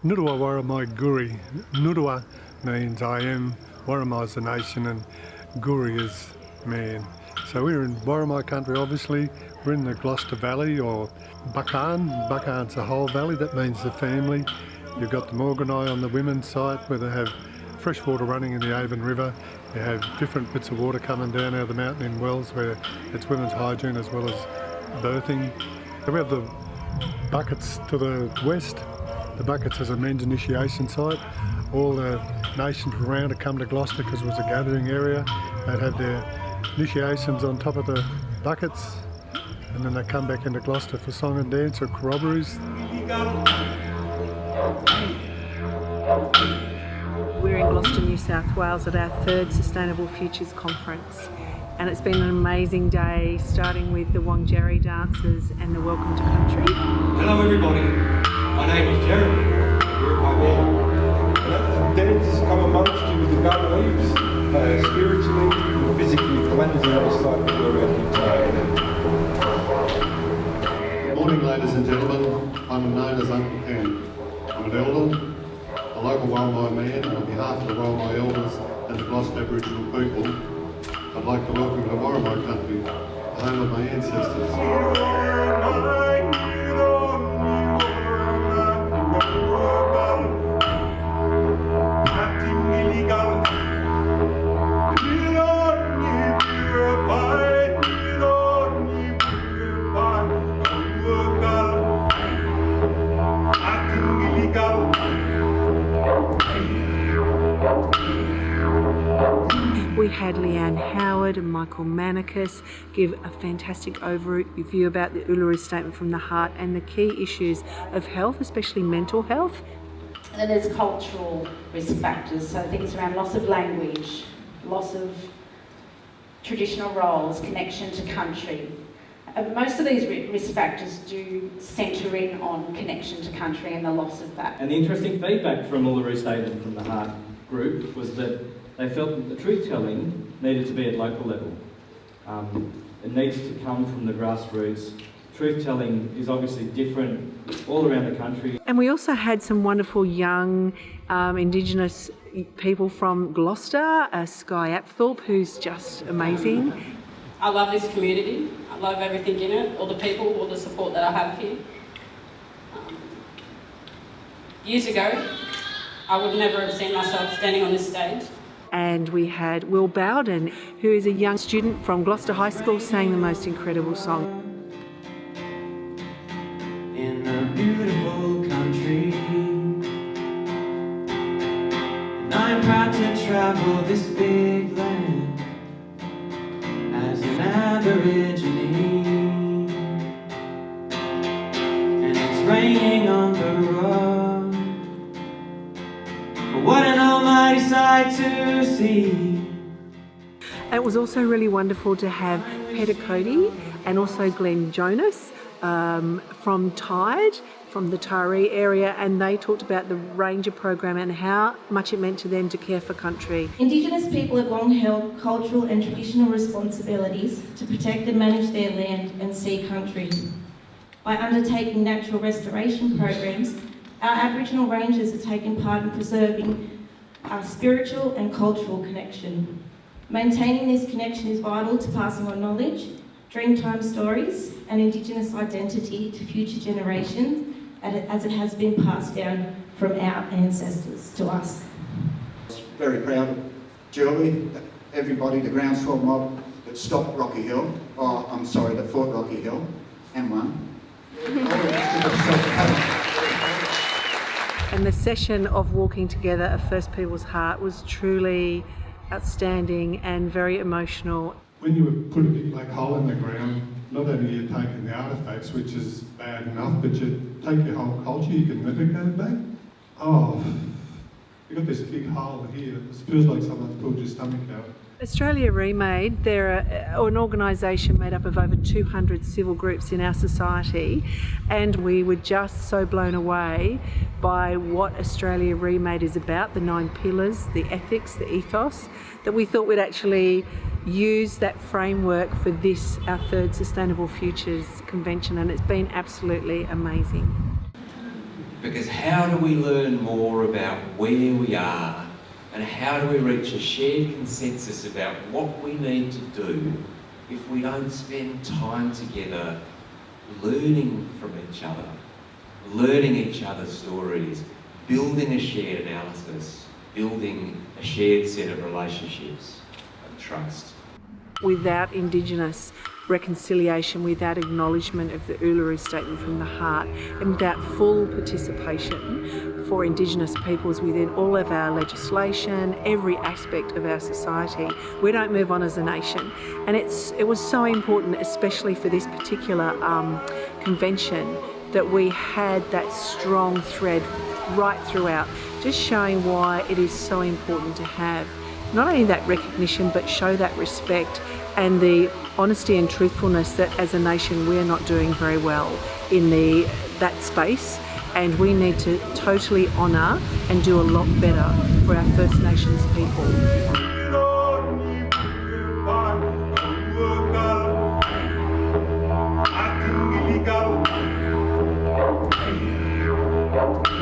Nurua Waramai Guri. Nurua means I am, Waramai is the nation, and Guri is man. So we're in Waramai country, obviously. We're in the Gloucester Valley, or Buchan. Buchan's the whole valley, that means the family. You've got the Morganai on the women's side, where they have fresh water running in the Avon River. You have different bits of water coming down out of the mountain in wells, where it's women's hygiene as well as birthing. We have the buckets to the west. The buckets is a men's initiation site. All the nations around to come to Gloucester because it was a gathering area. They'd have their initiations on top of the buckets, and then they come back into Gloucester for song and dance or corroborees. We're in Gloucester, New South Wales at our third Sustainable Futures Conference, and it's been an amazing day, starting with the Wangjarri dances and the Welcome to Country. Hello everybody, my name is Jeremy, you're my man. And dancers come amongst you with the gum leaves, spiritually and physically cleansing us like we were at Good morning, ladies and gentlemen. I'm known as Uncle Ken. I'm an elder, a local Waramai man, and on behalf of the Waramai elders and the Gloucester Aboriginal people, I'd like to welcome you to Waramai country, the home of my ancestors. We had Leanne Howard and Michael Manicus give a fantastic overview about the Uluru Statement from the Heart and the key issues of health, especially mental health. And then there's cultural risk factors, so things around loss of language, loss of traditional roles, connection to country. Most of these risk factors do centre in on connection to country and the loss of that. And the interesting feedback from Uluru Statement from the Heart group was that they felt that the truth-telling needed to be at local level. It needs to come from the grassroots. Truth-telling is obviously different all around the country. And we also had some wonderful young Indigenous people from Gloucester, Skye Apthorpe, who's just amazing. I love this community. I love everything in it, all the people, all the support that I have here. Years ago, I would never have seen myself standing on this stage. And we had Will Bowden, who is a young student from Gloucester High School, sang the most incredible song. In a beautiful country, and I'm proud to travel this big land as an Aborigine, and it's raining on the road. What an almighty sight to see. It was also really wonderful to have Pedda Cody and also Glenn Jonas from Tide, from the Taree area, and they talked about the Ranger program and how much it meant to them to care for country. Indigenous people have long held cultural and traditional responsibilities to protect and manage their land and sea country. By undertaking natural restoration programs, our Aboriginal Rangers are taking part in preserving our spiritual and cultural connection. Maintaining this connection is vital to passing on knowledge, Dreamtime stories and Indigenous identity to future generations as it has been passed down from our ancestors to us. Very proud of Julie, everybody, the groundswell mob that stopped Rocky Hill, that fought Rocky Hill and won. And the session of Walking Together, A First People's Heart, was truly outstanding and very emotional. When you put a big black hole in the ground, not only are you taking the artefacts, which is bad enough, but you take your whole culture, you can never go back. Oh, you've got this big hole here, it feels like someone's pulled your stomach out. Australia Remade, they're an organisation made up of over 200 civil groups in our society, and we were just so blown away by what Australia Remade is about, the 9 pillars, the ethics, the ethos, that we thought we'd actually use that framework for this, our third Sustainable Futures Convention, and it's been absolutely amazing. Because how do we learn more about where we are, and how do we reach a shared consensus about what we need to do if we don't spend time together learning from each other, learning each other's stories, building a shared analysis, building a shared set of relationships of trust? Without Indigenous reconciliation, without acknowledgement of the Uluru Statement from the Heart, and without full participation for Indigenous peoples within all of our legislation, every aspect of our society, we don't move on as a nation. And it was so important, especially for this particular convention, that we had that strong thread right throughout, just showing why it is so important to have not only that recognition, but show that respect and the honesty and truthfulness that as a nation we're not doing very well in that space, and we need to totally honour and do a lot better for our First Nations people. Go.